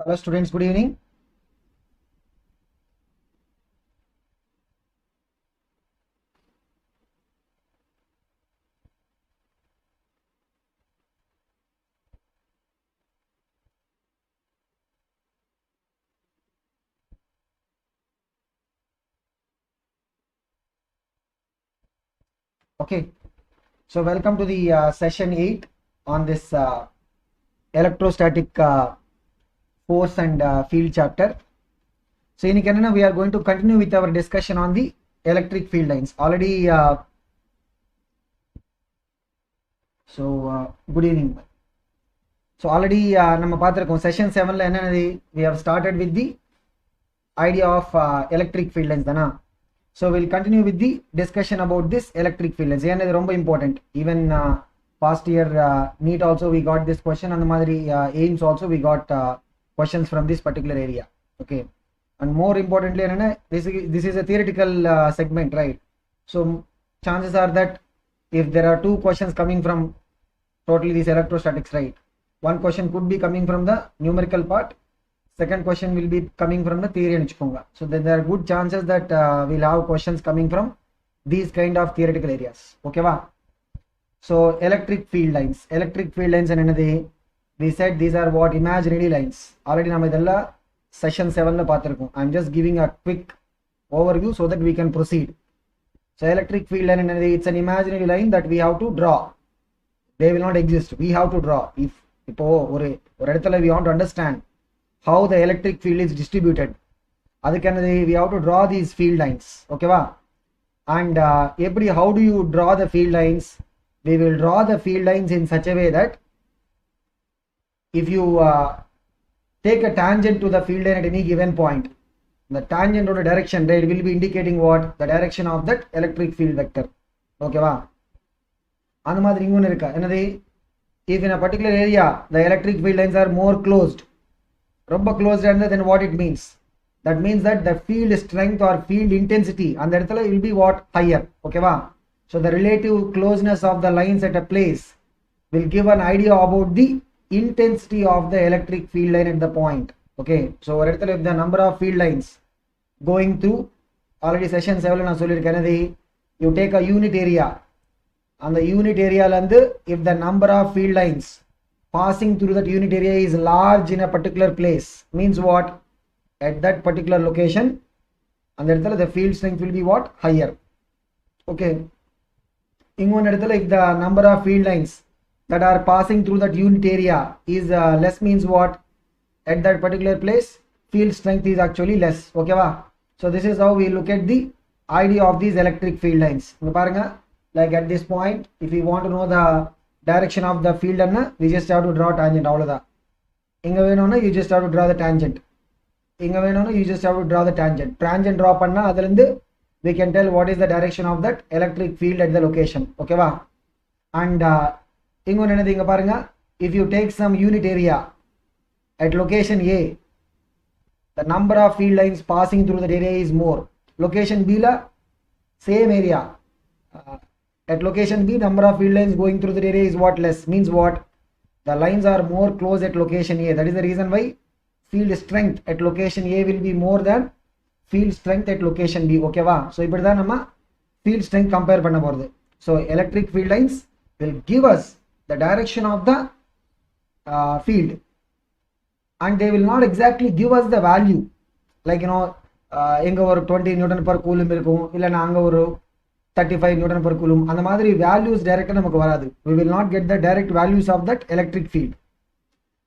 Hello students, good evening. Okay, so welcome to the session 8 on this electrostatic force and field chapter. So in Canada, we are going to continue with our discussion on the electric field lines. Already, good evening. So already, session 7 we have started with the idea of electric field lines. So we'll continue with the discussion about this electric field lines. It's very important. Even past year NEET also we got this question, and the AIMS also we got questions from this particular area. Okay, and more importantly, this is a theoretical segment, right? So chances are that if there are two questions coming from totally this electrostatics, right, one question could be coming from the numerical part, second question will be coming from the theory. So then there are good chances that we'll have questions coming from these kind of theoretical areas. Okay, va? So electric field lines and we said these are what imaginary lines. Already namadella session 7 la paathirukkom. I'm just giving a quick overview so that we can proceed. So electric field line, it's an imaginary line that we have to draw. They will not exist. We have to draw. If we want to understand how the electric field is distributed, we have to draw these field lines. Okay, va? And how do you draw the field lines? We will draw the field lines in such a way that if you take a tangent to the field line at any given point, the tangent or the direction, right, will be indicating what? The direction of that electric field vector. Okay, va? If in a particular area the electric field lines are more closed, closed, then what it means? That means that the field strength or field intensity and that will be what? Higher. Okay, va? So the relative closeness of the lines at a place will give an idea about the intensity of the electric field line at the point. Okay, so if the number of field lines going through, already session 7 you take a unit area, and the unit area if the number of field lines passing through that unit area is large in a particular place, means what? At that particular location, and the field strength will be what? Higher. Okay, if the number of field lines that are passing through that unit area is less, means what? At that particular place field strength is actually less. Okay, va? So this is how we look at the idea of these electric field lines. Like at this point, if we want to know the direction of the field, we just have to draw tangent. You just have to draw the tangent. You just have to draw the tangent. Tangent draw panna, we can tell what is the direction of that electric field at the location. Okay, va? And if you take some unit area at location A, the number of field lines passing through that area is more. Location B la same area. At location B, number of field lines going through the area is what? Less. Means what? The lines are more close at location A. That is the reason why field strength at location A will be more than field strength at location B. Okay, va? So இப்படி தான் நம்ம field strength compare பண்ண போறது. So electric field lines will give us the direction of the field, and they will not exactly give us the value. Like, எங்க ஒரு 20 Newton per coulomb இருக்கும், இல்லனா அங்க ஒரு 35 Newton per coulomb, and the madri values direct namakku varadu. We will not get the direct values of that electric field,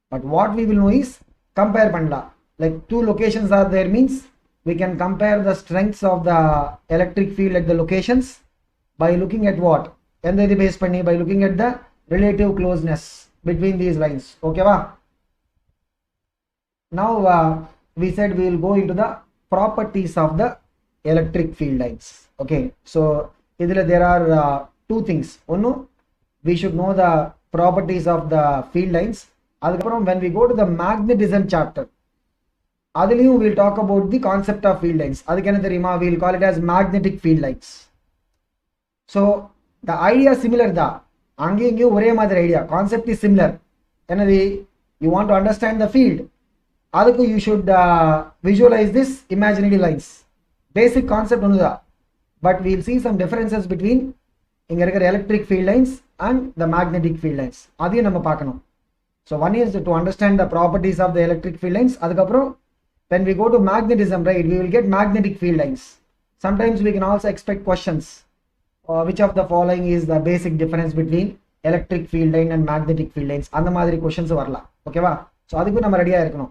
but what we will know is compare panla. Like two locations are there, means we can compare the strengths of the electric field at the locations by looking at what? By looking at the relative closeness between these lines. Okay, va? Now we said we will go into the properties of the electric field lines. Okay, so there are two things. One, we should know the properties of the field lines. When we go to the magnetism chapter, we'll talk about the concept of field lines. We'll call it as magnetic field lines. So the idea is similar. Idea concept is similar. You want to understand the field, அதுக்கு you should visualize this imaginary lines. Basic concept only da, but we'll see some differences between inga irukra electric field lines and the magnetic field lines. adiyum nama paakanum. So one is to understand the properties of the electric field lines. adukaprom when we go to magnetism, right, we will get magnetic field lines. Sometimes we can also expect questions, which of the following is the basic difference between electric field line and magnetic field lines, andha madri questions varala. Okay va? So adukku nama ready ah irukanum.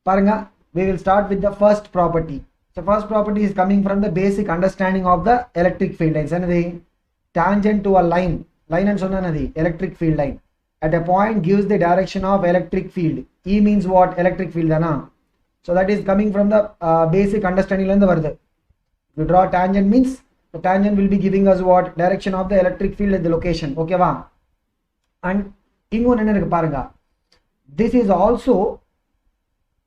Paranga, we will start with the first property. The first property is coming from the basic understanding of the electric field lines. Another tangent to a line and so another electric field line at a point gives the direction of electric field. E means what? Electric field dana. So that is coming from the basic understanding la varudhu. You draw tangent means the tangent will be giving us what? Direction of the electric field at the location. Okay va? And ingon enna irukku parunga, this is also,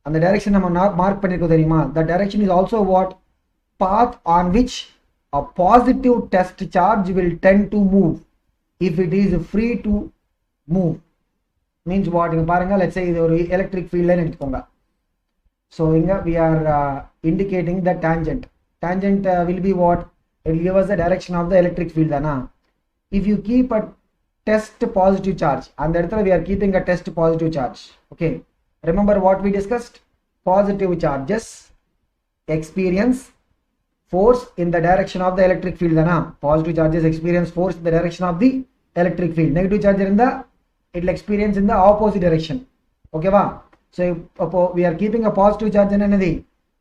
and the direction நம்ம mark பண்ணிருக்கோ தெரியுமா, the direction is also what? Path on which a positive test charge will tend to move if it is free to move. Means what? இங்க பாருங்க, let's say இது ஒரு electric field line எடுத்துக்கோங்க. So இங்க we are indicating the tangent. Tangent will be what? It will give us the direction of the electric field தானா. If you keep a test positive charge, and இடத்துல we are keeping a test positive charge. Okay, remember what we discussed? Positive charges experience force in the direction of the electric field dana. Positive charges experience force in the direction of the electric field. Negative charge irundha it will experience in the opposite direction. Okay va? So we are keeping a positive charge in another,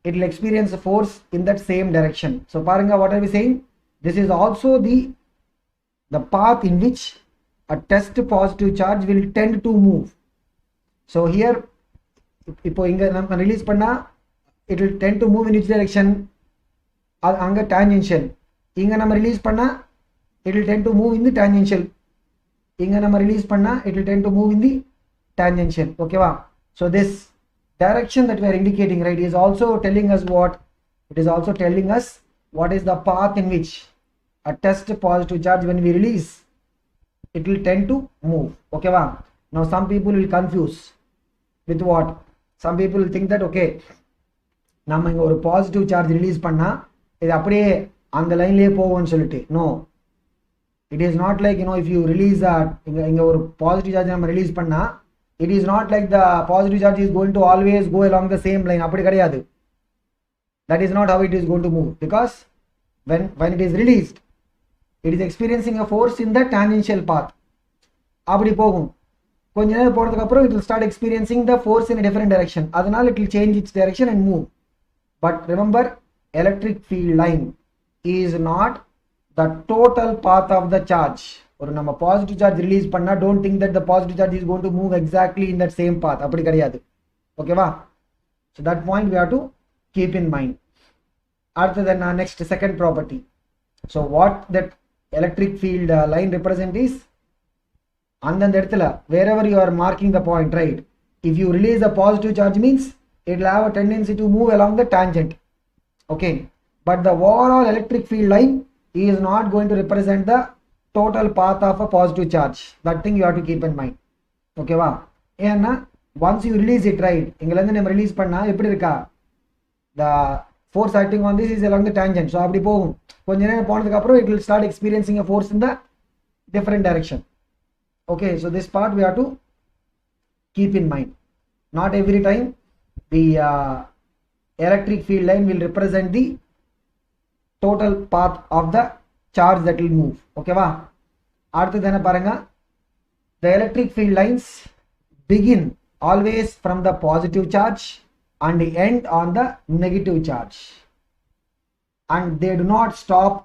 it will experience force in that same direction. So paranga, what are we saying? This is also the path in which a test positive charge will tend to move. So here இப்போ இங்க நம்ம release பண்ணா it will tend to move in which direction? அங்க tangential. இங்க நம்ம release பண்ணா it will tend to move in the tangential. இங்க நம்ம ரிலீஸ் பண்ணா it will tend to move in the tangential. Okay va? So this direction that we are indicating, right, is also telling us what? It is also telling us what is the path in which a test positive charge, when we release, it will tend to move. Okay va? Now some people will confuse with what? Some people will think that okay, நம்ம இங்க ஒரு positive charge release பண்ணா இது அப்படியே அந்த லைன்லயே போகும்னு சொல்லிட்டு. No, it is not like, if you release இங்க ஒரு பாசிட்டிவ் சார்ஜ் நம்ம ரிலீஸ் பண்ணா it is not like the positive charge is going to always go along the same line. அப்படி கிடையாது. That is not how it is going to move, because when it is released, it is experiencing a force in the tangential path. அப்படி போகும். கொஞ்ச நேரம் போனதுக்கு அப்புறம் it will start experiencing the force in a different direction. அதனால it will change its direction and move. But remember, electric field line is not the total path of the charge. ஒரு நம்ம positive charge release பண்ணா don't think that the positive charge is going to move exactly in that same path. அப்படி கிடையாது. ஓகேவா? So that point we have to keep in mind. After that, next second property. So what that electric field line represent is, அந்தந்த இடத்துல wherever you are marking the point, right, if you release a positive charge means it will have a tendency to move along the tangent. Okay, but the overall electric field line is not going to represent the total path of a positive charge. That thing you have to keep in mind. Okay va? ஏன்னா once you release it, right, இங்கல இருந்து நம்ம release பண்ணா எப்படி இருக்கா, the force acting on this is along the tangent. So அப்படி போகும். கொஞ்ச நேரம் போனதுக்கு அப்புறம் it will start experiencing a force in the different direction. Okay, so this part we have to keep in mind. Not every time the electric field line will represent the total path of the charge that will move. Okay va? அடுத்து என்ன பாருங்க, the electric field lines begin always from the positive charge and end on the negative charge, and they do not stop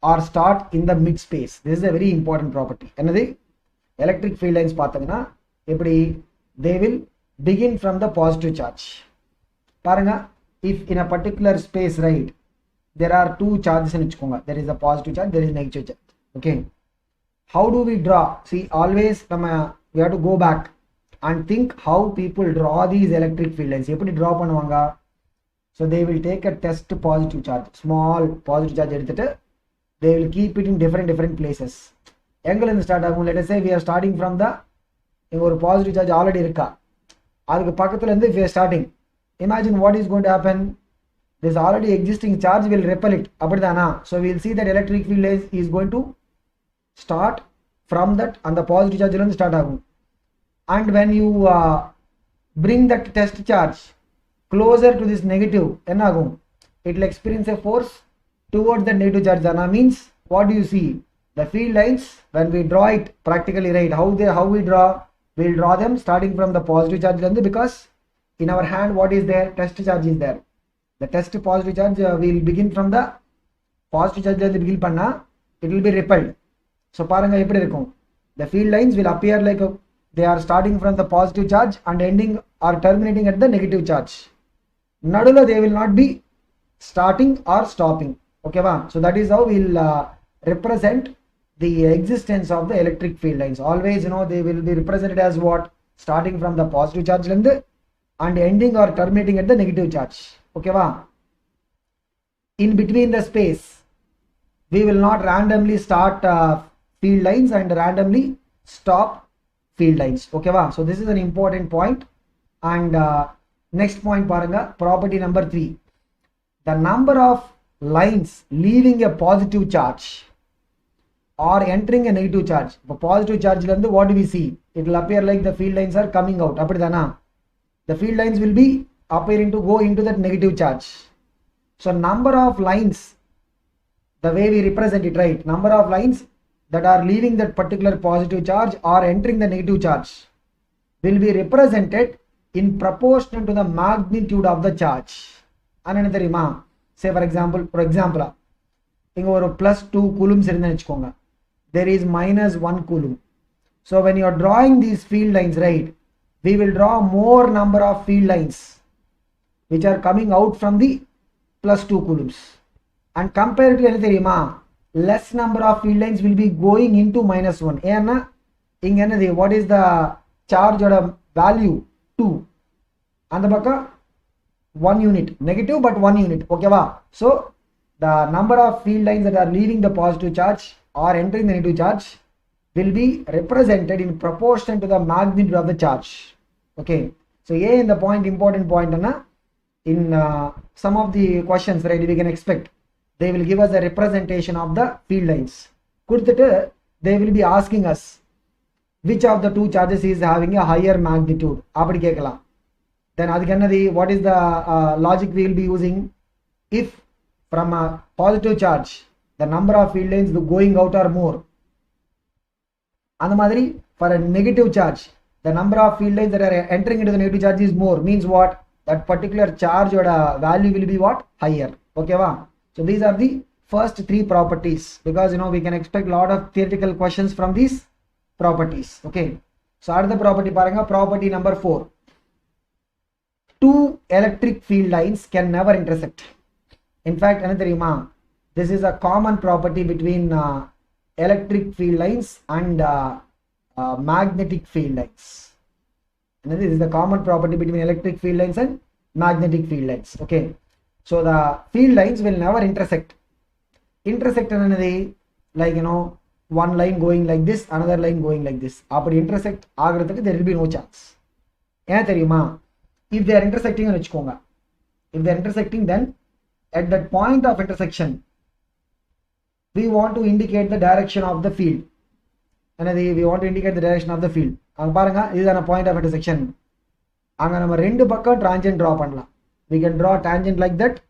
or start in the mid space. This is a very important property. என்னது? electric field lines பார்த்தீங்கன்னா எப்படி, they will begin from the positive charge. பாருங்க, if in a particular space, right, there are two charges in வச்சுக்கோங்க, there is a positive charge, there is negative charge. Okay, how do we draw? See, always we have to go back and think how people draw these electric field lines. எப்படி draw பண்ணுவாங்க? So they will take a test positive charge, small positive charge எடுத்துட்டு they will keep it in different places. எங்கல இருந்து start ஆகும்? Let us say we are starting from the, இங்க ஒரு positive charge already இருக்கா, அதுக்கு பக்கத்துல இருந்து if we are starting, imagine what is going to happen. This already existing charge will repel it, அப்படிதானா? So we will see that electric field is going to start from that, and the positive charge will start ஆகும். And when you bring that test charge closer to this negative, என்ன ஆகும்? It will experience a force towards the negative charge. Dana means, what do you see? The field lines, when we draw it practically, right, how we draw, we'll draw them starting from the positive charge, because in our hand what is there? Test charge is there. The test positive charge will begin from the positive charge begin panna, it will be repelled. So paranga eppadi irukum, the field lines will appear like they are starting from the positive charge and ending or terminating at the negative charge. Nadula they will not be starting or stopping. Okay va? So that is how we'll represent the existence of the electric field lines. Always, they will be represented as what? Starting from the positive charge and ending or terminating at the negative charge. Okay va? In between the space, we will not randomly start field lines and randomly stop field lines. Okay va? So this is an important point. And next point paranga, property number 3. The number of lines leaving a positive charge or entering a negative charge. For positive charge, what do we see? It will appear like the field lines are coming out. The field lines will be appearing to go into that negative charge. So number of lines, the way we represent it, right? Number of lines that are leaving that particular positive charge or entering the negative charge will be represented in proportion to the magnitude of the charge. And say for example, inga oru +2 coulombs irundha vechukonga, there is -1 coulomb. So when you are drawing these field lines, right, we will draw more number of field lines which are coming out from the +2 coulombs, and compared to enna theriyuma, less number of field lines will be going into -1. Ena inga enna, what is the charge oda value? 2, and the bakka 1 unit, negative but 1 unit. Okay va? So the number of field lines that are leaving the positive charge or entering the negative charge will be represented in proportion to the magnitude of the charge. Okay, so A in the point, important point, in some of the questions, right, we can expect they will give us a representation of the field lines. They will be asking us which of the two charges is having a higher magnitude. Then what is the logic we will be using? If from a positive charge the number of field lines going out are more, and for a negative charge the number of field lines that are entering into the negative charge is more, means what? That particular charge or value will be what? Higher. Okay va? So these are the first 3 properties, because we can expect a lot of theoretical questions from these properties. Okay, so another property paranga, property number 4. 2 electric field lines can never intersect. In fact, this is a common property between electric field lines and magnetic field lines. And this is the common property between electric field lines and magnetic field lines. Okay, so the field lines will never intersect. Intersect like one line going like this, another line going like this. Apadi intersect aagradhukku there will be no chance. Ena theriyuma? If they are intersecting, if they are intersecting, then at that point of intersection we want to indicate the direction of the field. And we want to indicate the direction of the field. This is a point of intersection. Anga rendu pakkam tangent draw pannalam. We can draw a tangent like that,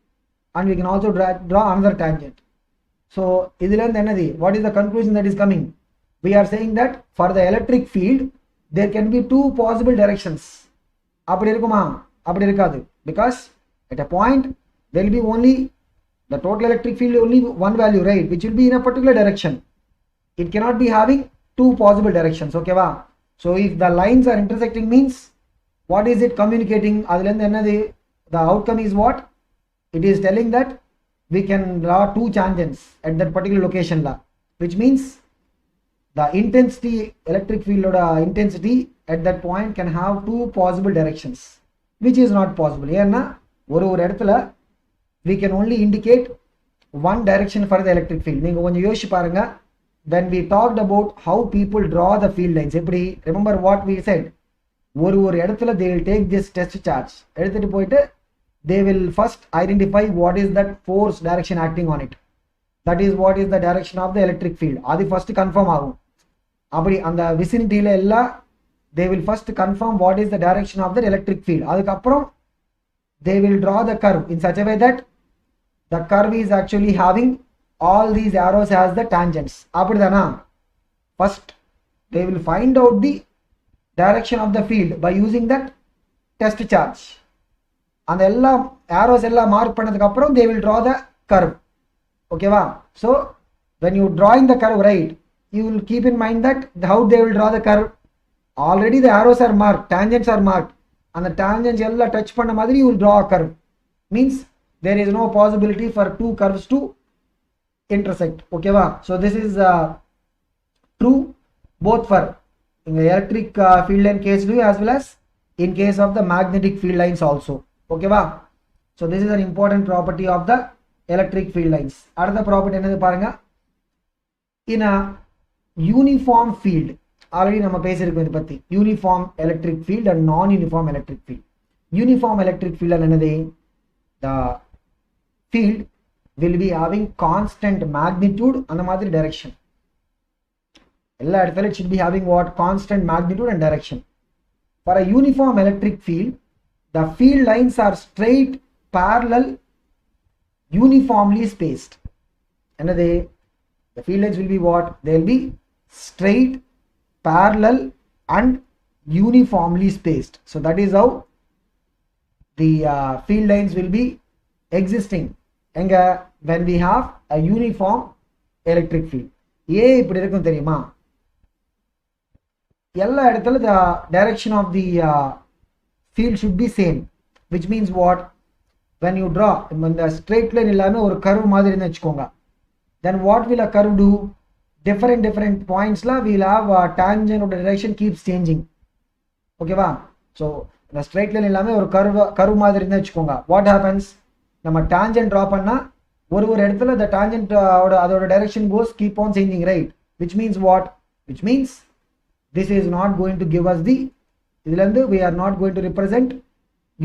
and we can also draw another tangent. So what is the conclusion that is coming? We are saying that for the electric field there can be 2 possible directions. Because at a point there will be only the total electric field, only one value, right, which will be in a particular direction. It cannot be having 2 possible directions. Okay va? So if the lines are intersecting, means what is it communicating? The outcome is what? It is telling that we can draw 2 tangents at that particular location, which means the intensity, electric field intensity at that point can have 2 possible directions, which is not possible. We can only indicate one direction for the electric field. When we talked about how people draw the field lines, remember what we said? ஒரு இடத்துல they will take this test charge எடுத்துட்டு போயிட்டு they will first identify what is that force direction acting on it, that is what is the direction of the electric field. அது first confirm ஆகும். அப்படி அந்த விசினிட்டில எல்லாம் they will first confirm what is the direction of the electric field. அதுக்கப்புறம் they will draw the curve in such a way that the curve is actually having all these arrows as the tangents. அப்படிதானா? First they will find out the direction of the field by using that test charge. அந்த எல்லா arrows எல்லாம் mark பண்ணதுக்கு அப்புறம் they will draw the curve. Okay va? So when you drawing the curve, right, you will keep in mind that how they will draw the curve. Already the arrows are marked, tangents are marked, and the tangents எல்லாம் touch பண்ண மாதிரி you will draw a curve. Means there is no possibility for two curves to intersect. Okay va? So this is true both for in the electric field line case as well as in case of the magnetic field lines also. Okay va? So this is an important property of the electric field lines. Another property என்னது பாருங்க, in a uniform field, already நம்ம பேசியிருக்கோம் இத பத்தி, uniform electric field and non-uniform electric field. Uniform electric field என்னது, the field will be having constant magnitude அந்த மாதிரி direction. எல்லா இடத்துல it should be having what? Constant magnitude and direction. For a uniform electric field, the field lines are straight, parallel, uniformly spaced. Another, the field lines will be what? They will be straight, parallel and uniformly spaced. So that is how the field lines will be existing when we have a uniform electric field. ஏன் இப்படி இருக்கும் தெரியுமா? எல்லா இடத்துல the direction of the field should be same, which means what? When you draw the straight line எல்லாமே ஒரு curve மாதிரி வெச்சுக்கோங்க, then what will a curve do? Different points la we'll have a tangent of the direction keeps changing. Okay va? So the straight line எல்லாமே ஒரு curve மாதிரி வெச்சுக்கோங்க. What happens? நம்ம tangent draw பண்ணா ஒரு இடத்துல the tangent அதோட direction goes keep on changing, right? Which means what? Which means this is not going to give us the, இதுல இருந்து we are not going to represent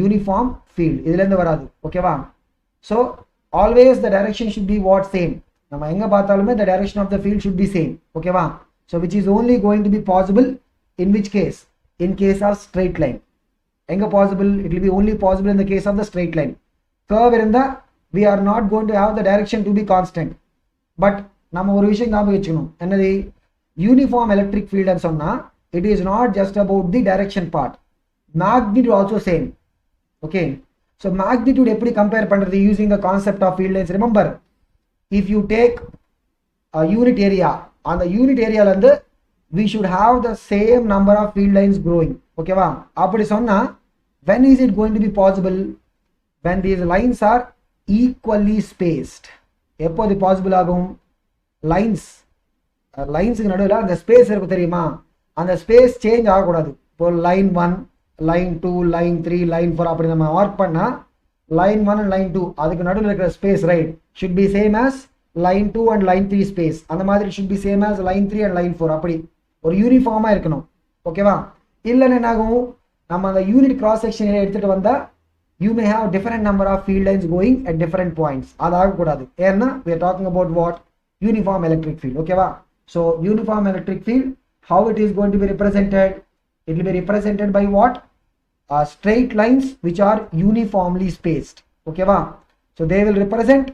uniform field, இதுல இருந்து வராது. Okay va? So always the direction should be what? Same. நம்ம எங்க பார்த்தாலுமே the direction of the field should be same. Okay va? So which is only going to be possible in which case? In case of straight line. எங்க possible? It will be only possible in the case of the straight line. Curve இருந்தா we are not going to have the direction to be constant. But நம்ம ஒரு விஷயம் ஞாபகம் வச்சுக்கணும், என்னது? Uniform electric field and சொன்னா it is not just about the direction part, magnitude also same. Okay, so magnitude எப்படி compare பண்றது using the concept of field lines? Remember, if you take a unit area, on the unit area ல இருந்து we should have the same number of field lines growing. Okay வா? அப்படி சொன்னா when is it going to be possible? When these lines are equally spaced. எப்போது possible ஆகும்? லைன்ஸுக்கு நடுவில் அந்த space இருக்கு தெரியுமா, அந்த ஸ்பேஸ் சேஞ்ச் ஆகக்கூடாது. இப்போ லைன் 1, லைன் 2, லைன் 3, லைன் 4 அப்படி நம்ம மார்க் பண்ணால் லைன் 1 அண்ட் லைன் 2 அதுக்கு நடுவில் இருக்கிற space, right, should be same as line 2 and line 3 space. அந்த மாதிரி should be same as line 3 and line 4. அப்படி ஒரு யூனிஃபார்மாக இருக்கணும். ஓகேவா? இல்லைன்னு என்ன ஆகும், நம்ம அந்த யூனிட் கிராஸ் செக்ஷன் எடுத்துகிட்டு வந்தால் you may have different number of field lines going at different points. அது ஆகக்கூடாது. ஏன்னா we are talking about what? Uniform electric field. ஓகேவா? So uniform electric field, how it is going to be represented? It will be represented by what? Straight lines which are uniformly spaced. ஓகேவா? So they will represent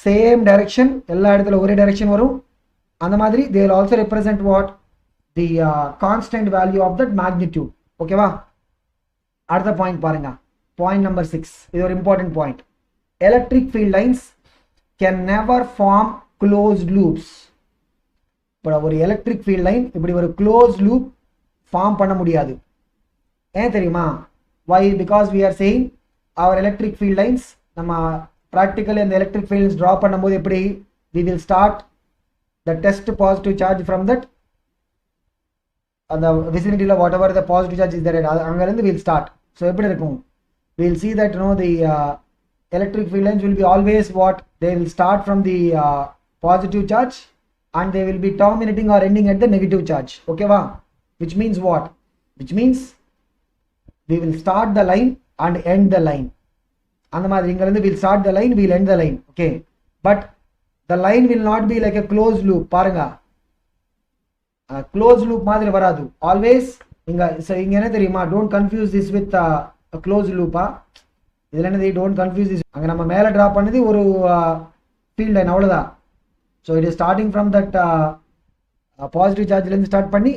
same direction. எல்லா இடத்துல ஒரே direction வரும். அந்த மாதிரி they will also represent what? The constant value of that magnitude. ஓகேவா? அடுத்த point பாருங்க, point number 6. இது ஒரு important point. Electric field lines can never form closed loops. இப்போ ஒரு எலக்ட்ரிக் ஃபீல்ட் லைன் இப்படி ஒரு க்ளோஸ் லூப் ஃபார்ம் பண்ண முடியாது. ஏன் தெரியுமா? Why? Because we are saying our electric field lines நம்ம ப்ராக்டிக்கலி அந்த எலக்ட்ரிக் ஃபீல்ட்ஸ் ட்ரா பண்ணும்போது எப்படி? We will start the test positive charge from that அந்த விசினிட்டியில் whatever the positive charge is that அங்கேருந்து வில் ஸ்டார்ட். ஸோ எப்படி இருக்கும்? Will see that the electric field lines will be always what? They will start from the positive charge and they will be terminating or ending at the negative charge. Okay va? Which means what? Which means we will start the line and end the line. அந்த மாதிரி இங்க இருந்து we'll start the line, we'll end the line. Okay, but the line will not be like a closed loop. பாருங்க, closed loop மாதிரி வராது. Always இங்க என்ன தெரியுமா, don't confuse this with a closed loop. இதுல என்னது, don't confuse this. அங்க நம்ம மேல டிரா பண்ணது ஒரு field line அவ்வளவுதான். So it is starting from that positive charge ல இருந்து ஸ்டார்ட் பண்ணி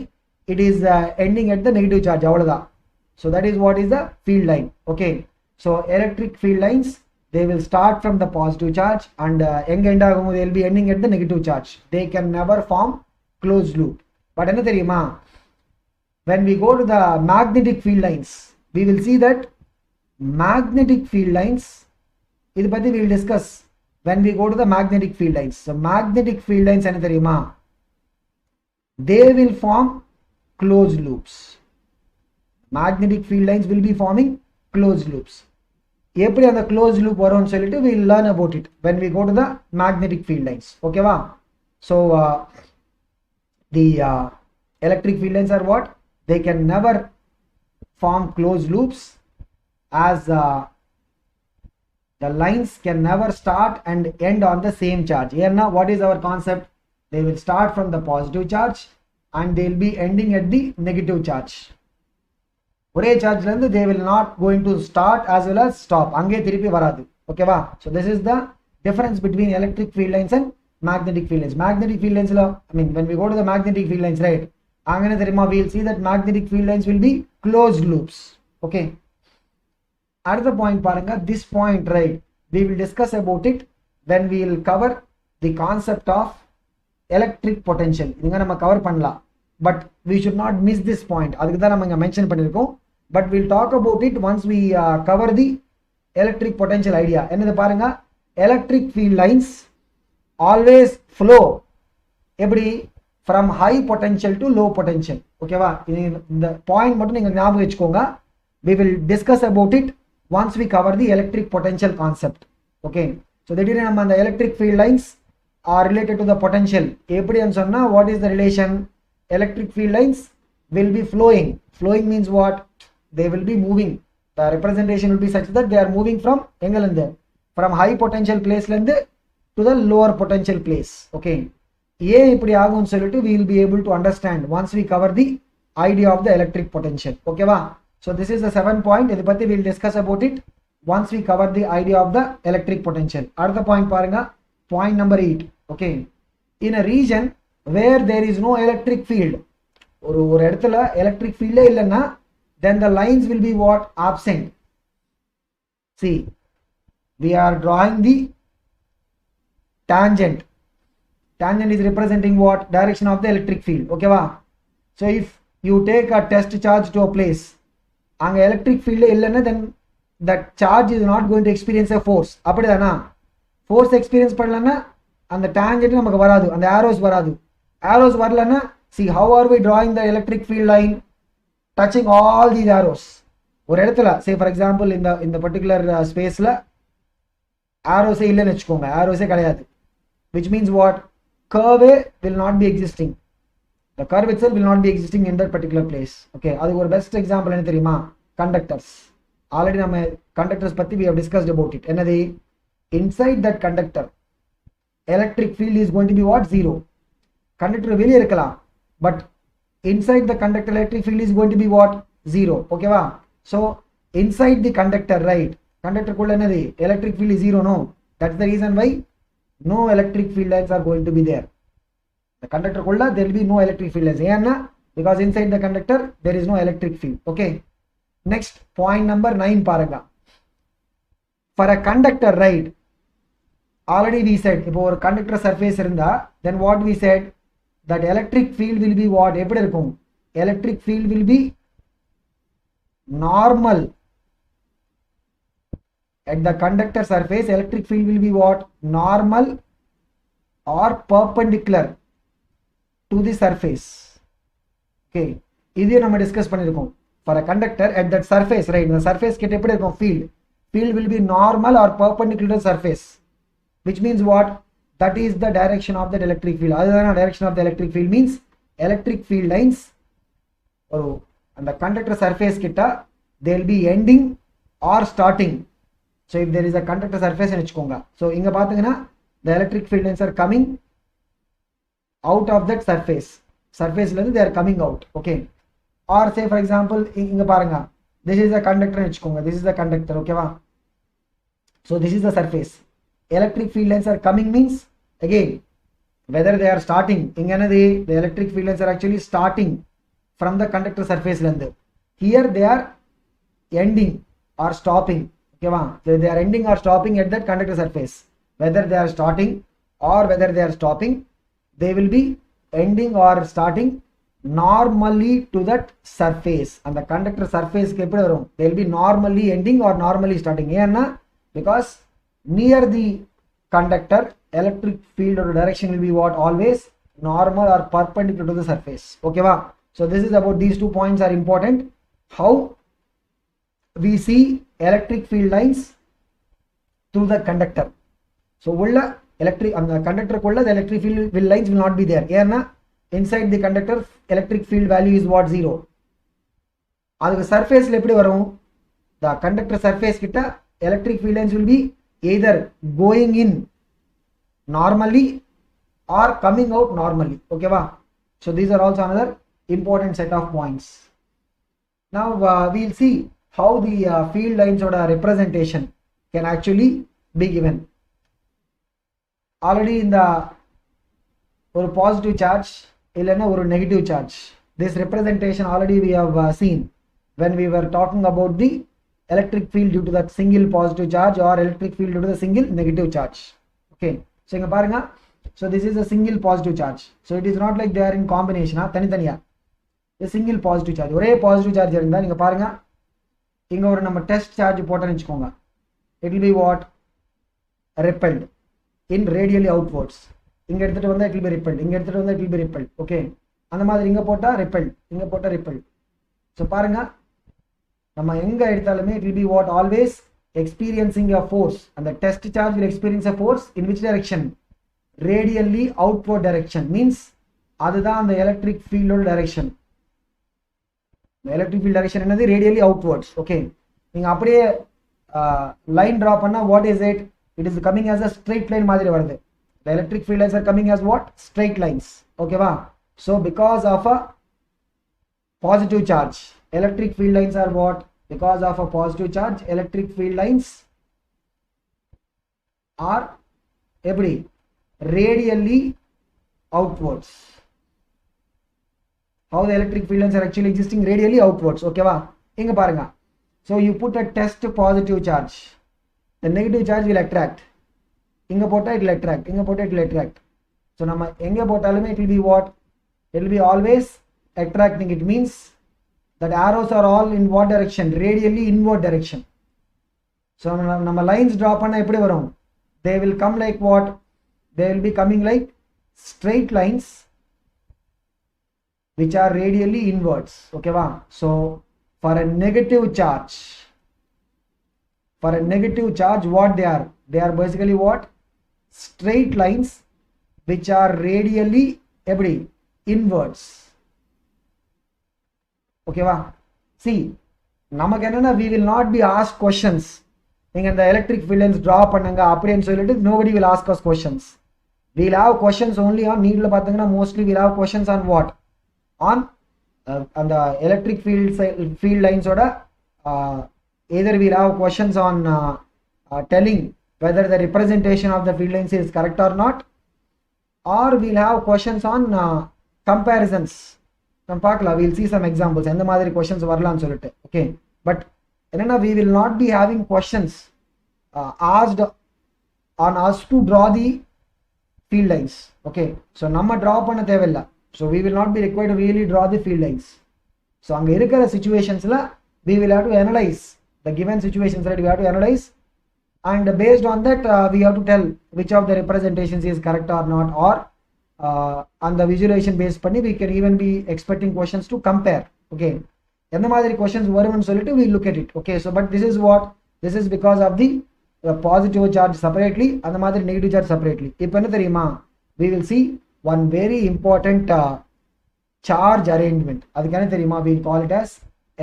it is ending at the negative charge அவ்வளவுதான். So that is what is the field line. Okay, so electric field lines, they will start from the positive charge and எங்க end ஆகும், they will be ending at the negative charge. They can never form closed loop. But என்ன தெரியுமா, when we go to the magnetic field lines, we will see that magnetic field lines, இது பத்தி we will discuss when we go to the magnetic field lines. So magnetic field lines என்ன தெரியுமா, they will form closed loops. Magnetic field lines will be forming closed loops. எப்படி அந்த closed loop வரும்னு சொல்லிட்டு we will learn about it when we go to the magnetic field lines. Okay வா? So the electric field lines are what? They can never form closed loops, as the lines can never start and end on the same charge. Here now what is our concept? They will start from the positive charge and they will be ending at the negative charge. ஒரே சார்ஜ்ல இருந்து they will not going to start as well as stop. அங்கே திருப்பி வராது. ஓகேவா? So this is the difference between electric field lines and magnetic field lines. Magnetic field lines, I mean when we go to the magnetic field lines, right, அங்கே தெரியுமா, we will see that magnetic field lines will be closed loops. Okay, அடுத்த point பாருங்க, this point, right, we will discuss about it when we will cover the concept of electric potential. இதுங்க நம்ம cover பண்ணலாம், but we should not miss this point. அதுக்கு தான் நம்ம இங்க mention பண்ணிருக்கோம். But we'll talk about it once we cover the electric potential idea. என்னது பாருங்க, electric field lines always flow எப்படி, from high potential to low potential. ஓகேவா? இந்த பாயிண்ட் மட்டும் நீங்க ஞாபகம் வச்சுக்கோங்க. We will discuss about it once we cover the electric potential concept. Okay, so திடீர்னு நம்ம அந்த electric field lines are related to the potential எப்படின்னு சொன்னா, what is the relation? Electric field lines will be flowing. Flowing means what? They will be moving. The representation will be such that they are moving from எங்கலந்து, from high potential place லந்து to the lower potential place. Okay, ஏன் இப்படி ஆகும்னு சொல்லிட்டு we will be able to understand once we cover the idea of the electric potential. Okay வா? So this is the 7th point. இது பத்தி we will discuss about it once we cover the idea of the electric potential. அடுத்த point பாருங்க, point number 8. Okay, in a region where there is no electric field, ஒரு இடத்துல electric field இல்லைன்னா then the lines will be what? Absent. See, we are drawing the tangent. Tangent is representing what? Direction of the electric field. Okay va? So if you take a test charge to a place, அங்க electric field இல்லைன்னா then that charge is not going to experience a force. அப்படிதானா? Force experience பண்ணலன்னா அந்த tangent நமக்கு வராது, அந்த arrows வராது. Arrows வரலன்னா, see how are we drawing the electric field line? Touching all these arrows. ஒரு இடத்துல, say for example in the particular spaceல arrows இல்லைன்னு வச்சுக்கோங்க, arrows கிடையாது, which means what? Curve will not be existing. The curve itself will not be existing in that particular place. Okay, அதுக்கு ஒரு best example என்ன தெரியுமா? Conductors. Already நம்ம conductors பத்தி we have discussed about it. என்னது? Inside that conductor electric field is going to be what? Zero. Conductor வெளியே இருக்கலாம், but inside the conductor electric field is going to be what? Zero. Okay va? So inside the conductor, right, conductor kulla enadhi electric field is zero. No, that's the reason why no electric field lines are going to be there. The conductor kulla there will be no electric field lines. Enna? Because inside the conductor there is no electric field. Okay, next point number 9 பாருங்க. For a conductor, right, already we said இப்போ ஒரு conductor surface இருந்தா then what we said, that electric field will be what? எப்படி இருக்கும்? Electric field will be normal at the conductor surface. Electric field will be what? Normal or perpendicular to the surface. Okay, இது நம்ம discuss பண்ணிருக்கோம். For a conductor at that surface, right, the surface கிட்ட எப்படி இருக்கும்? Field will be normal or perpendicular to the surface, which means what? That is the direction of that electric field. Adana direction of the electric field means electric field lines and the conductor surface kitta they'll be ending or starting. So if there is a conductor surface ன்னு வெச்சுக்கோங்க, so இங்க பாத்தீங்கன்னா the electric field lines are coming out of that surface ல இருந்து they are coming out. Okay, or say for example இங்க பாருங்க, this is a conductor ன்னு வெச்சுக்கோங்க, this is the conductor. ஓகேவா, so this is the surface, electric field lines are coming means again whether they are starting, இங்க என்னது, the electric field lines are actually starting from the conductor surface ல இருந்து, here they are ending or stopping. ஓகேவா, so they are ending or stopping at that conductor surface. Whether they are starting or whether they are stopping, they will be ending or starting normally to that surface. And the conductor surface க்கு எப்படி வரும், they will be normally ending or normally starting. ஏன்னா because near the conductor electric field or direction will be what, always normal or perpendicular to the surface. Okay va, so this is about these 2 points are important. How we see electric field lines through the conductor. So ulla electric and the conductor kulla the electric field lines will not be there. ஏன்னா inside the conductor electric field value is what, 0. அதுக்கு surfaceல எப்படி வரும், the conductor surface கிட்ட electric field lines will be either going in normally or coming out normally. Okay va, so these are also another important set of points. Now we'll see how the field lines or representation can actually be given. Already in the or positive charge illana or negative charge, this representation already we have seen when we were talking about the electric field due to that single positive charge or electric field due to the single negative charge. Okay, so inga parunga, so this is a single positive charge, so it is not like they are in combination. Thani thaniya a single positive charge, ஒரே positive charge இருந்தா நீங்க பாருங்க, இங்க ஒரு நம்ம test charge போட்டோம்னு வெச்சுக்கோங்க, it will be what, repelled in radially outwards. இங்க எடுத்துட்டு வந்தா it will be repelled, இங்க எடுத்துட்டு வந்தா it will be repelled. Okay, அந்த மாதிரி இங்க போட்டா repelled, இங்க போட்டா repelled. so பாருங்க, நம்ம எங்க எடுத்தாலுமே it will be what, always experiencing a force, and the test charge will experience a force in which direction, radially outward direction. Means அதுதான் அந்த electric field direction. the electric field direction என்னது, radially outwards. Okay, நீங்க அப்படியே line draw பண்ணா what is it, it is coming as a straight line மாதிரி வருது. the electric field lines are coming as what, straight lines. Okay va, so because of a positive charge electric field lines are what, because of a positive charge electric field lines are எப்படி, radially outwards. How the electric field lines are actually existing, radially outwards. Okay va, inga parunga, so you put a test positive charge, the negative charge will attract, inga pota it will attract, inga pota it will attract. so nama enga potalume it will be what, it will be always attracting. It means that arrows are all in what direction, radially inward direction. so nama lines draw panna eppadi varum, they will come like what, they will be coming like straight lines which are radially inwards. Okay va, so for a negative charge, what they are basically what, straight lines which are radially eppadi, inwards. Okay va, see namakku enna, we will not be asked questions, neenga the electric field lines draw pannanga appadi nu solittu nobody will ask us questions. We will have questions only on need la pathina, mostly we will have questions on what, on the electric field lines oda either we will have questions on telling whether the representation of the field lines is correct or not, or we will have questions on comparisons. நம்ம பார்க்கலாம், we will see some examples எந்த மாதிரி questions வரலாம்னு சொல்லிட்டு. Okay, but என்னன்னா we will not be having questions asked on us to draw the field lines. Okay, so நம்ம draw பண்ண தேவையில்லை, so we will not be required to really draw the field lines. so அங்க இருக்கிற situationsல we will have to analyze the given situations, right? We have to analyze, and based on that we have to tell which of the representations is correct or not, or on the visualization based panni we can even be expecting questions to compare. Okay, எந்த மாதிரி questions வரும்னு சொல்லிட்டு we look at it. Okay, so but this is what, this is because of the positive charge separately and the மாதிரி negative charge separately. இப்போ என்ன தெரியுமா, we will see one very important charge arrangement. அதுக்கு என்ன தெரியுமா, we call it as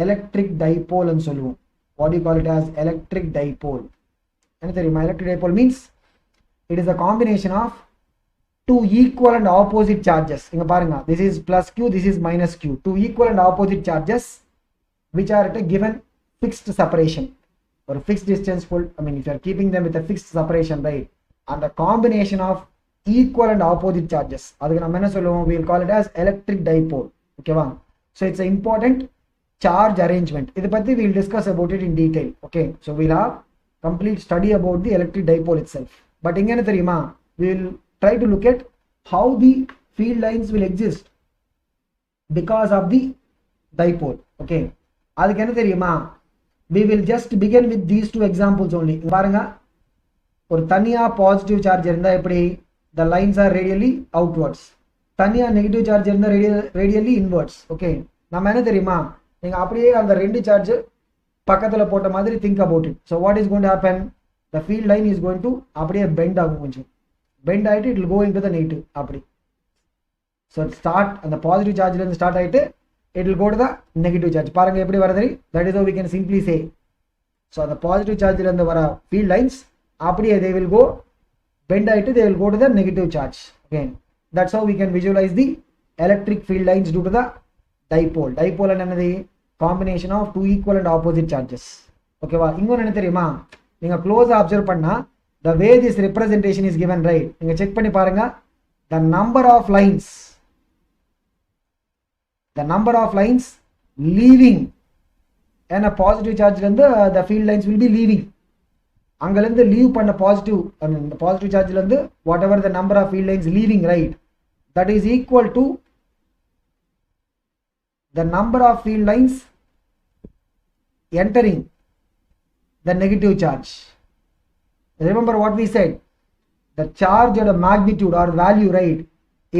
electric dipole ன்னு சொல்லுவோம். What do you call it as electric dipole? என்ன தெரியுமா? Electric dipole means it is a combination of two equal and opposite charges. இங்க பாருங்க, this is plus q, this is minus q. Two equal and opposite charges which are at a given fixed separation or fixed distance full. I mean, if you are keeping them with a fixed separation, right? And the combination of equal and opposite charges, அதுக்கு நம்ம என்ன சொல்லுவோம்? We will call it as electric dipole. Okay va? So it's an important charge arrangement. இத பத்தி we will discuss about it in detail. Okay, so we'll have complete study about the electric dipole itself. But இங்க என்ன தெரியுமா? We will try to look at how the field lines will exist because of the dipole. Okay, அதுக்கு என்ன தெரியுமா? We will just begin with these two examples only. பாருங்க, ஒரு தனியா positive charge இருந்தா எப்படி? The lines are radially outwards. தனியா negative charge இருந்தா radially inwards. Okay, நம்ம என்ன தெரியுமா? நீங்க அப்படியே அந்த ரெண்டு சார்ஜ் பக்கத்துல போட்ட மாதிரி think about it. So what is going to happen? The field line is going to அப்படியே bend ஆகும், கொஞ்சம் bend ஆயிட்டு it will go into the negative அப்படி. So start அந்த பாசிட்டிவ் சார்ஜ்ல இருந்து ஸ்டார்ட் ஆயிட்டு it will go to the negative charge. பாருங்க எப்படி வருது? That is how we can simply say. So the positive charge ல இருந்து வர field lines அப்படியே they will go bend ஆயிட்டு they will go to the negative charge. Okay, that's how we can visualize the electric field lines due to the dipole. Dipole என்னது? Combination of two equal and opposite charges. Okay வா? இன்னொரு என்ன தெரியுமா? நீங்க close observe பண்ணா the way this representation is given, right? நீங்க check பண்ணி பாருங்க, the number of lines leaving and a positive charge la irundhu the field lines will be leaving. அங்கல இருந்து லீவ் பண்ண பாசிட்டிவ், அந்த பாசிட்டிவ் சார்ஜ்ல இருந்து whatever the number of field lines leaving, right, that is equal to the number of field lines entering the negative charge. Remember what we said? The charge or the magnitude or value, right,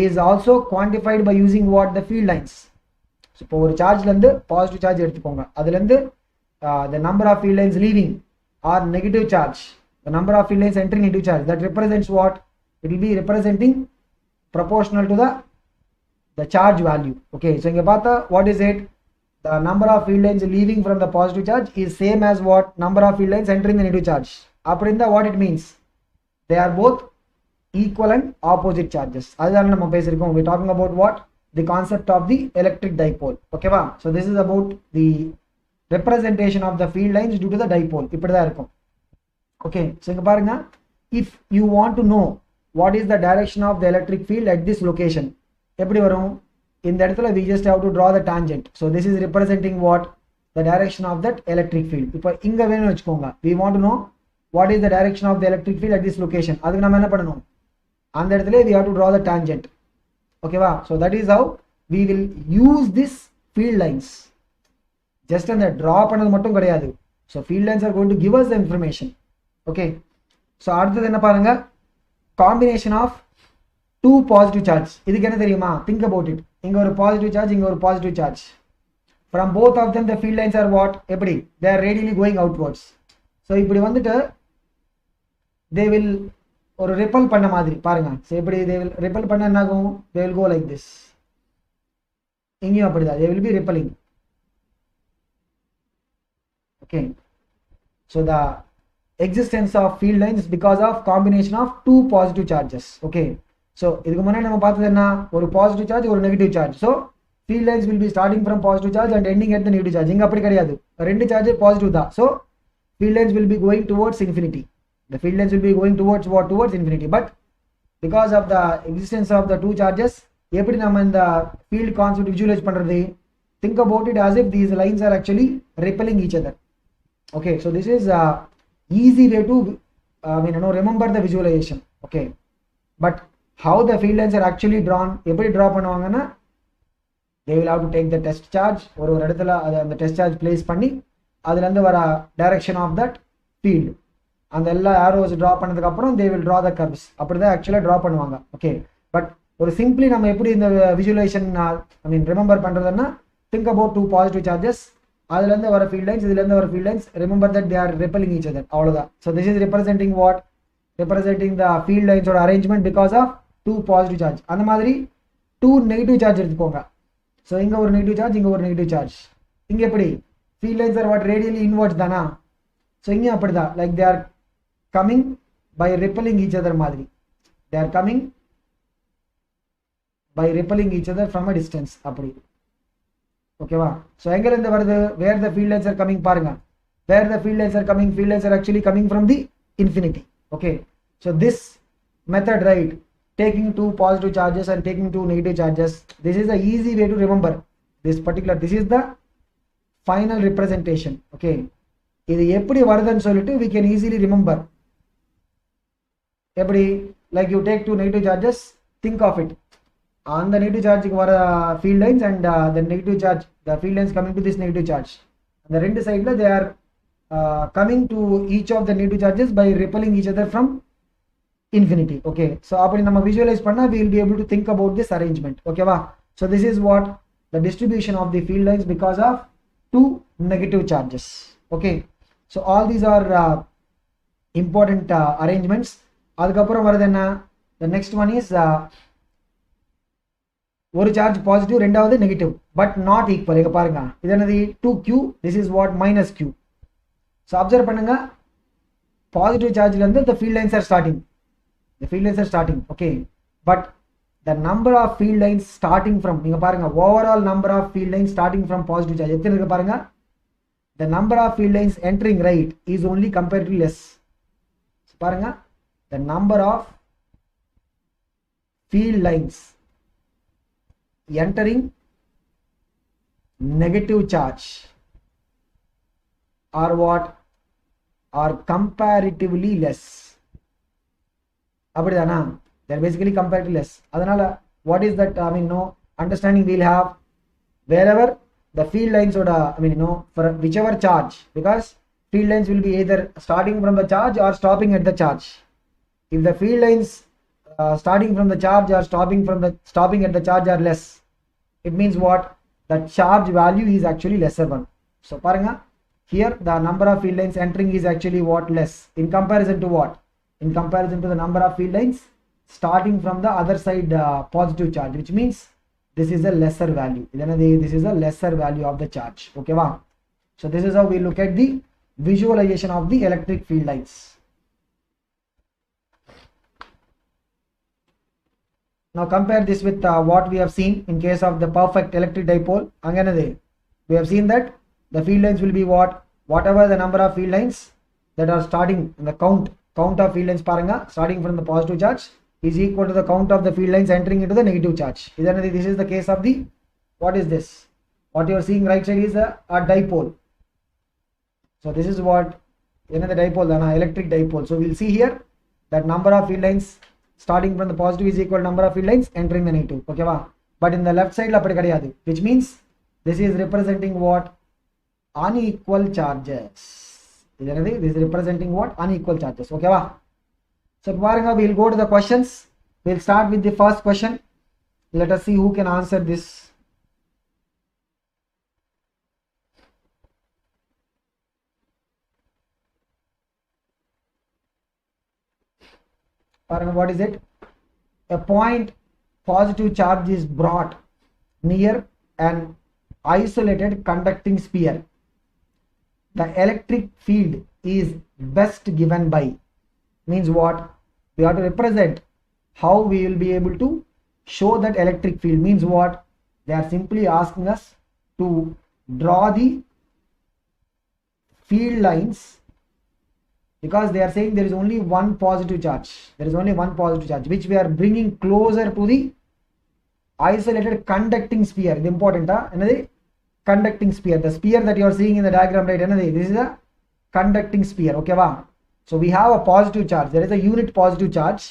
is also quantified by using what? The field lines. So இப்போ ஒரு சார்ஜ்ல இருந்து positive charge எடுத்துக்கோங்க, அதுல இருந்து the number of field lines leaving or negative charge, the number of field lines entering negative charge, that represents what? It will be representing proportional to the charge value. Okay, so inga paatha what is it? The number of field lines leaving from the positive charge is same as what? Number of field lines entering the negative charge. Appadinda what it means? They are both equal and opposite charges. Adhaan nama pesirikom. We are talking about what? The concept of the electric dipole. Okay va? So this is about the representation of the field lines due to the dipole. Ippadha irukum. Okay, so inga parunga, if you want to know what is the direction of the electric field at this location, eppadi varum? In that we just have to draw the tangent. So this is representing what? The direction of that electric field. Ipo inga venu vechukonga, we want to know what is the direction of the electric field at this location. Adukku nama enna pananum? And that we have to draw the tangent. Okay va? So that is how we will use this field lines. Just and the draw panadhu mattum kedaiyadu. So field lines are going to give us the information. Okay, so அடுத்தது என்ன பாருங்க? Combination of two positive charge. இதுக்கு என்ன தெரியுமா? Think about it. இங்க ஒரு positive charge, இங்க ஒரு positive charge. From both of them the field lines are what? எப்படி? They are radially going outwards. So இப்படி வந்துட்டு they will ஒரு repel பண்ண மாதிரி பாருங்க. So இப்படி they will repel பண்ண என்ன ஆகும்? They will go like this. இங்கேயும் அப்படிதான், they will be repelling. Okay, so the existence of field lines is because of combination of two positive charges. Okay, so இதுக்கு முன்னாடி நம்ம பார்த்தது என்ன? ஒரு positive charge, ஒரு negative charge. So field lines will be starting from positive charge and ending at the negative charge. இங்க அப்படி கிடையாது, ரெண்டு சார்ஜ் பாசிட்டிவ் தான். So field lines will be going towards infinity. The field lines will be going towards what? Towards infinity. But because of the existence of the two charges, எப்படி நம்ம இந்த field concept visualize பண்றது? Think about it as if these lines are actually repelling each other. Okay, so this is easy way to remember the visualization. Okay, but how the field lines are actually drawn? எப்படி draw பண்ணுவாங்கன்னா, they will have to take the test charge, ஒரு இடத்துல அந்த test charge place பண்ணி அதுல இருந்து வர direction of that field, அந்த எல்லா arrows draw பண்ணதுக்கு அப்புறம் they will draw the curves. அப்படிதான் actually draw பண்ணுவாங்க. Okay, but ஒரு simply நம்ம எப்படி இந்த visualization remember பண்றதுன்னா, think about two positive charges, அதுல இருந்து வர field lines, இதுல இருந்து வர field lines, remember that they are repelling each other. அவ்வளவுதான். So this is representing what? Representing the field lines or arrangement because of two positive charge. அந்த மாதிரி two negative charge எடுத்துக்கோங்க. So இங்க ஒரு negative charge, இங்க ஒரு negative charge. இங்க எப்படி field lines are what radially inwards தானா so இங்க அப்படிதான் like they are coming by repelling each other மாதிரி they are coming by repelling each other from a distance அப்படி ஓகேவா so எங்க இருந்து வருது where the field lines are coming பாருங்க where the field lines are actually coming from the infinity okay so this method right taking two positive charges and taking two negative charges this is a easy way to remember this is the final representation okay இது எப்படி வருதுன்னு சொல்லிட்டு we can easily remember எப்படி like you take two negative charges think of it on the negative charge க்கு வர field lines and the negative charge the field lines coming to this negative charge அந்த ரெண்டு சைடுல they are coming to each of the negative charges by repelling each other from infinity okay so அப்படி நம்ம visualize பண்ணா we will be able to think about this arrangement okay va so this is what the distribution of the field lines because of two negative charges okay so all these are important arrangements அதுக்கு அப்புறம் வருது என்ன the next one is ஒரு charge positive ரெண்டாவது negative but not equal இங்க பாருங்க இது என்னது 2q this is what minus q so observe பண்ணுங்க பாசிட்டிவ் சார்ஜ்ல இருந்து the field lines are starting okay but the number of field lines starting from நீங்க பாருங்க overall number of field lines starting from positive charge எத்தனை இருக்கு பாருங்க the number of field lines entering right is only comparatively less so பாருங்க the number of field lines entering negative charge are what are comparatively less அப்படிதானா they're basically comparatively less அதனால what is that I mean no understanding we'll have wherever the field lines would I mean no for whichever charge because field lines will be either starting from the charge or stopping at the charge if the field lines starting from the charge or stopping at the charge are less it means what the charge value is actually lesser one so paranga here the number of field lines entering is actually what less in comparison to what in comparison to the number of field lines starting from the other side positive charge which means this is a lesser value this is a lesser value of the charge okay va so this is how we look at the visualization of the electric field lines now compare this with what we have seen in case of the perfect electric dipole anganade we have seen that the field lines will be whatever the number of field lines that are starting in the count of field lines paranga starting from the positive charge is equal to the count of the field lines entering into the negative charge this is the case of the what is this what you are seeing right side is a dipole so this is what the dipole dana electric dipole so we'll see here that number of field lines starting from the positive is equal to number of field lines entering the negative okay va but in the left side la appadi kadiyadu which means this is representing what unequal charges this is representing what unequal charges okay va so paranga we'll go to the questions we'll start with the first question let us see who can answer this paranga what is it a point positive charge is brought near an isolated conducting sphere the electric field is best given by means what we have to represent how we will be able to show that electric field means what they are simply asking us to draw the field lines because they are saying there is only one positive charge which we are bringing closer to the isolated conducting sphere the important conducting sphere the sphere that you are seeing in the diagram right this is a conducting sphere okay va so we have a positive charge there is a unit positive charge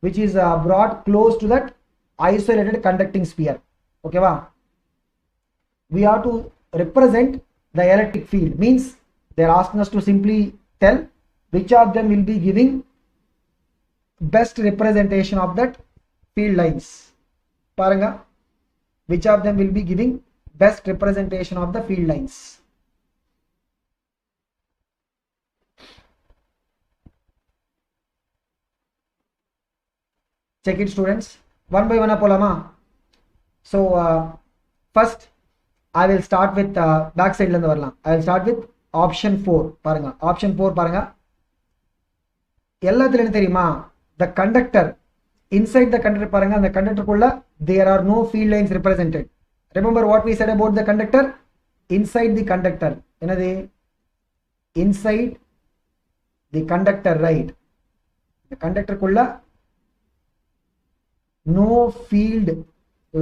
which is brought close to that isolated conducting sphere okay va we have to represent the electric field means they are asking us to simply tell which of them will be giving best representation of that field lines paranga which of them will be giving best representation of the field lines check it students one by one polama so first I will start with back side la varlam. I will start with option 4 பாருங்க. Option 4 பாருங்க. எல்லாத்துல என்ன தெரியுமா, the conductor inside the conductor பாருங்க, அந்த conductor குள்ள there are no field lines represented. Remember what we said about the conductor? Inside the conductor என்னது, inside the conductor, right? The conductor kulla no field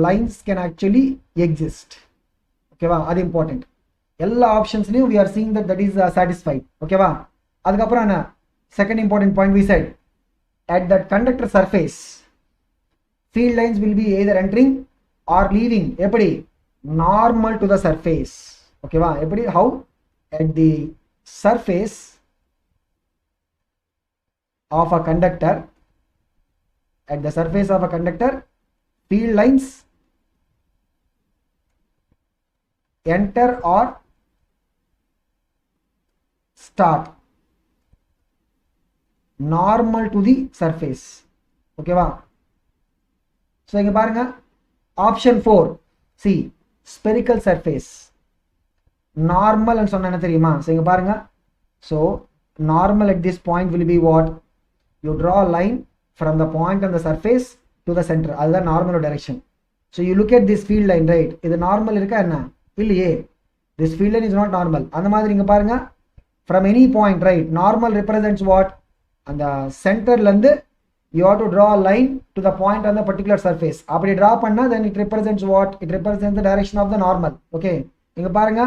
lines can actually exist. Okay va, அது important. எல்லா ஆப்ஷன்ஸ்லயும் we are seeing that is satisfied. Okay va, அதுக்கு அப்புறம் என்ன, second important point we said, at that conductor surface field lines will be either entering or leaving. எப்படி, normal to the surface. Okay va, எப்படி, how, at the surface of a conductor, at the surface of a conductor field lines enter or start normal to the surface. Okay va, so inga parunga option 4 see spherical surface normal and sonna enna theriyuma. So inga parunga, so normal at this point will be what, you draw a line from the point on the surface to the center, that's the normal direction. So you look at this field line, right? Idu normal irukka enna illiye, this field line is not normal. And madri inga parunga, from any point, right, normal represents what, and the center lande you have to draw a line to the point on the particular surface. Apdi draw panna, then it represents what, it represents the direction of the normal. Okay, inga parunga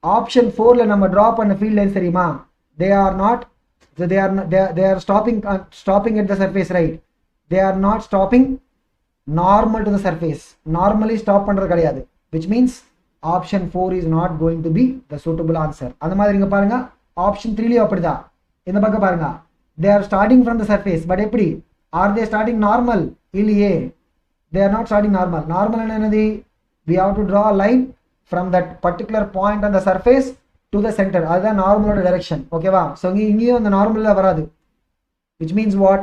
option 4 la nama draw panna field lines theriyuma, they are not, so they are stopping at the surface, right? They are not stopping normal to the surface. Normally stop பண்றது கிடையாது, which means option 4 is not going to be the suitable answer. அந்த மாதிரி இங்க பாருங்க option 3 லயும் அப்படிதான். இந்த பக்கம் பாருங்க, they are starting from the surface, but எப்படி, are they starting normal? இல்லையே, they are not starting normal. Normal என்னது, we have to draw a line from that particular point on the surface to the center, அதுதான் நார்மலோட direction. ஓகேவா, so இங்கேயும் அந்த நார்மலில் வராது, which means what,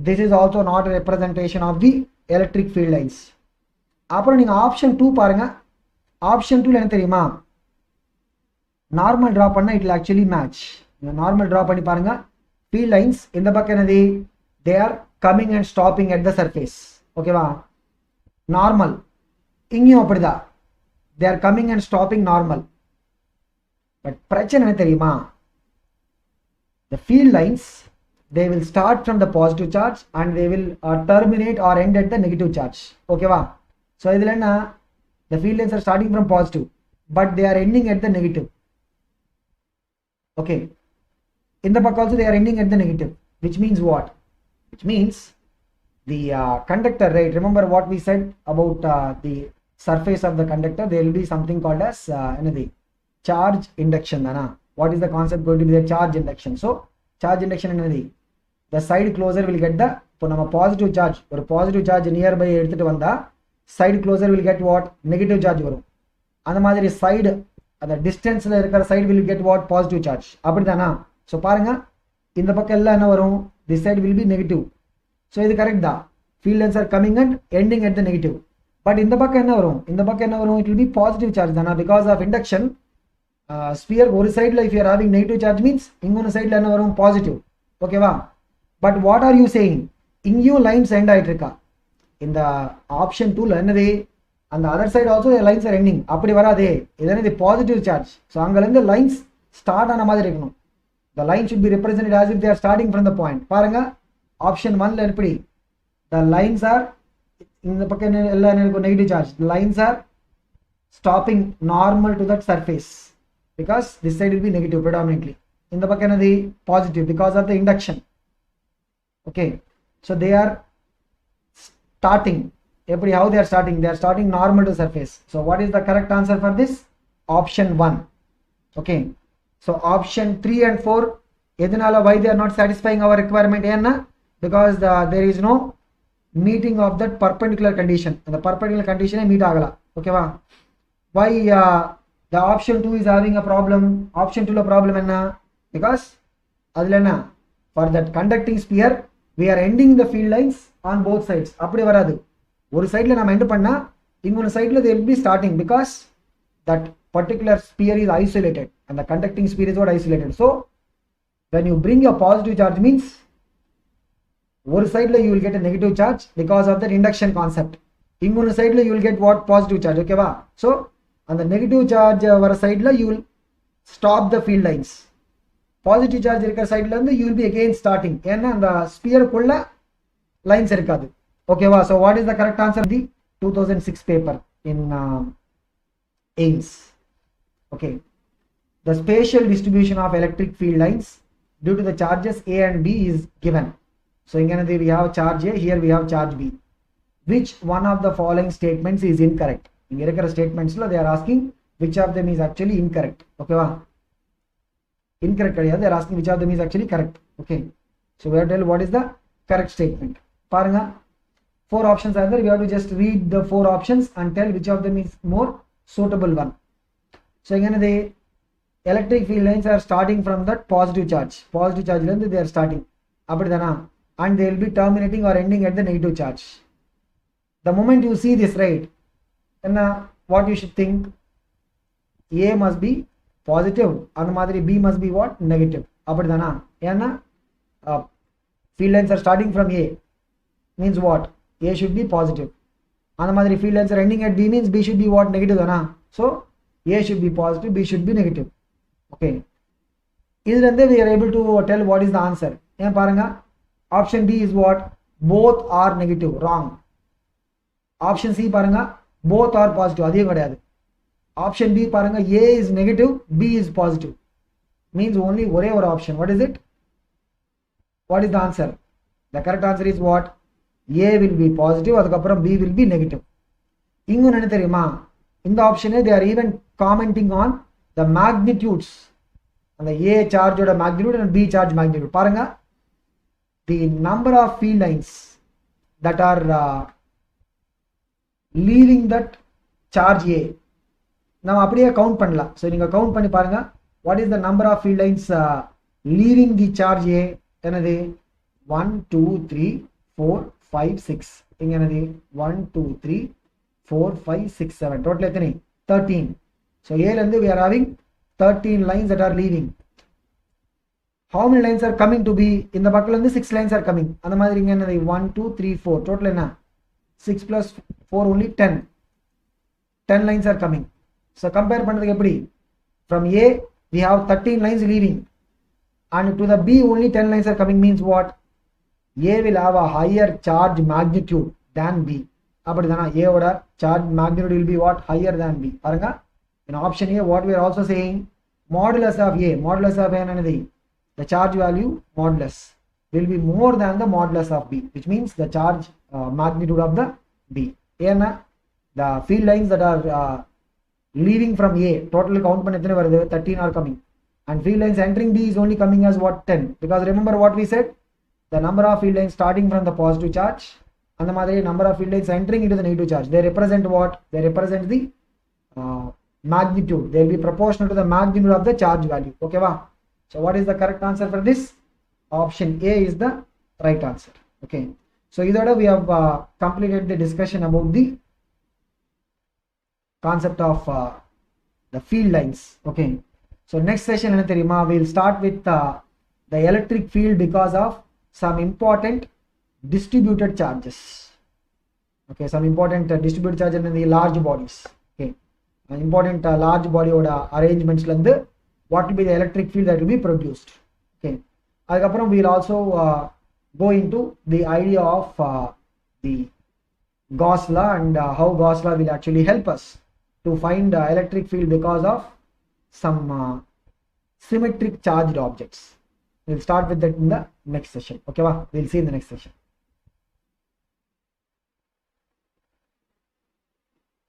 this is also not a representation of the electric field lines. அப்புறம் நீங்கள் option 2 பாருங்க. Option 2ல என்ன தெரியுமா, நார்மல் ட்ரா பண்ணால் it will actually match. Normal draw பண்ணி பாருங்க, field lines இந்த பக்கம் என்னது, they are coming and stopping at the surface. ஓகேவா, நார்மல் இங்கேயும் அப்படிதான், they are coming and stopping normal. But பிரச்சனை என்ன தெரியுமா, the field lines, they will start from the positive charge and they will terminate or end at the negative charge. Okay va, so idhula enna, the field lines are starting from positive but they are ending at the negative. Okay, in the back also they are ending at the negative, which means what, which means the conductor, right, remember what we said about the surface of the conductor, there will be something called as charge induction. What is the concept going to be, the charge induction? So charge induction என்னது, the side closer will get the, இப்போ நம்ம positive charge, ஒரு positive charge nearby எடுத்துட்டு வந்தா side closer will get what, negative charge வரும். அந்த மாதிரி side, அந்த டிஸ்டன்ஸ்ல இருக்கிற side will get what, positive charge. அப்படிதானா? ஸோ பாருங்க, இந்த பக்கம் எல்லாம் என்ன வரும், this side will be negative. So இது கரெக்ட் தான், field lines are coming and ending at the negative. But இந்த பக்கம் என்ன வரும், இந்த பக்கம் என்ன வரும், it will be positive charge தானா, because of induction. ஸ்பியர் ஒரு சைடில் if you are having negative charge means இன்னொரு சைடில் என்ன வரும், பாசிட்டிவ். ஓகேவா, but what are you saying, இங்கேயும் லைன்ஸ் எண்ட் ஆகிட்டு இருக்கா. இந்த ஆப்ஷன் 2ல என்னது, அந்த other side also lines are ending, அப்படி வராதே, இது என்னது, பாசிட்டிவ் சார்ஜ். ஸோ அங்கேருந்து லைன்ஸ் ஸ்டார்ட் ஆன மாதிரி இருக்கணும். The line should be represented as if they are starting from the point. பாருங்க ஆப்ஷன் 1ல எப்படி, த லைன்ஸ் ஆர், இந்த பக்கம் எல்லாம் இருக்கும் negative charge, the lines R stopping normal to that surface because this side will be negative predominantly. In the back another positive because of the induction. Okay, so they are starting, how they are starting, they are starting normal to surface. So what is the correct answer for this, option 1. Okay, so option 3 and 4 edunala, why they are not satisfying our requirement enna, because there is no meeting of that perpendicular condition, and the perpendicular condition meet agala. Okay va, why the option 2 is having a problem, option 2 la problem enna, because adula enna, for that conducting sphere we are ending the field lines on both sides. அப்படி வராது, ஒரு சைடில் நம்ம end பண்ணா இன்னொரு சைடில் they will be starting, because that particular sphere is isolated, and the conducting sphere is what isolated. So when you bring a positive charge means one side you will get a negative charge because of that induction concept. Ingon side you will get what? Positive charge. Okay va? So on the negative charge side you will stop the field lines. Positive charge irukka side la you will be again starting. Enna and the sphere kulla lines irukadu. Okay va? So what is the correct answer? The 2006 paper in AIMS. Okay, the spatial distribution of electric field lines due to the charges A and B is given. So again we have charge A, here we have charge B. Which one of the following statements is incorrect? In irregular statements they are asking which of them is actually incorrect. Okay va? Incorrect, they are asking which of them is actually correct. Okay, so we have to tell what is the correct statement. Paranga, 4 options are there. We have to just read the 4 options and tell which of them is more suitable one. So again the electric field lines are starting from that positive charge. Positive charge length they are starting. And they will be terminating or ending at the negative charge. The moment you see this, right, then what you should think? A must be positive and B must be what? Negative. Field lines are starting from A means what? A should be positive. And field lines are ending at B means B should be what? Negative. So A should be positive, B should be negative. Okay. Then we are able to tell what is the answer. Option D is what? Both are negative. Wrong. Option C paranga, both are positive. Adhe kadayadu. Option B paranga, A is negative, B is positive. Means only one option. What is it? What is the answer? The correct answer is what? A will be positive, adukapram B will be negative. Ingun enna theriyuma? In the option A, they are even commenting on the magnitudes. And the A charge oda magnitude and B charge magnitude. Paranga, the number of field lines that are leaving that charge A. Now அப்படியே count பண்ணலாம். So நீங்க count பண்ணி பாருங்க. What is the number of field lines leaving the charge A? என்னது? 1 2 3 4 5 6. இங்க என்னது? 1 2 3 4 5 6 7. Total எத்தனை? 13. So A ல இருந்து we are having 13 lines that are leaving. How many lines are coming to be? In the buckle and the 6 lines are coming. And the mother 1 2 3 4. Total 6 plus 4 only 10. 10 lines are coming. So compare from A we have 13 lines leaving, and to the B only 10 lines are coming. Means what? A will have a higher charge magnitude than B. A oda charge magnitude will be what? Higher than B. In option A, what we are also saying, modulus of A, modulus of A, the charge value modulus will be more than the modulus of B, which means the charge magnitude of the B. The field lines that are leaving from A, total count 13 are coming, and field lines entering B is only coming as what? 10. Because remember what we said, the number of field lines starting from the positive charge and the number of field lines entering into the negative charge, they represent what? They represent the magnitude. They will be proportional to the magnitude of the charge value. Okay va? So what is the correct answer for this? Option A is the right answer. Okay, so either we have completed the discussion about the concept of the field lines. Okay, so next session we will start with the electric field because of some important distributed charges. Okay, some important distributed charges in the large bodies. Okay, important large body arrangements lande what will be the electric field that will be produced. Okay, we will also go into the idea of the Gauss law and how Gauss law will actually help us to find electric field because of some symmetric charged objects. We'll start with that in the next session. Okay, we'll see in the next session.